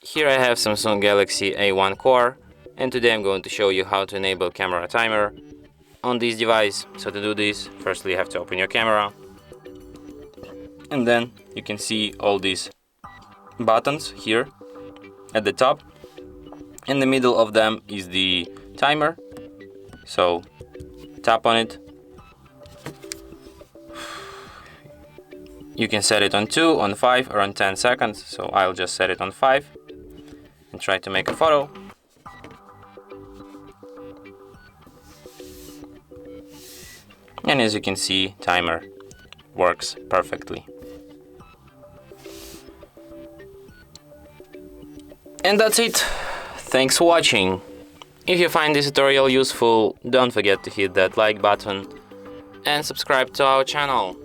Here I have Samsung Galaxy A01 Core, and today I'm going to show you how to enable camera timer on this device. So to do this, firstly you have to open your camera, and then you can see all these buttons here at the top. In the middle of them is the timer, so tap on it. You can set it on 2, on 5 or on 10 seconds, so I'll just set it on 5 and try to make a photo. And as you can see, timer works perfectly. And that's it. Thanks for watching. If you find this tutorial useful, don't forget to hit that like button and subscribe to our channel.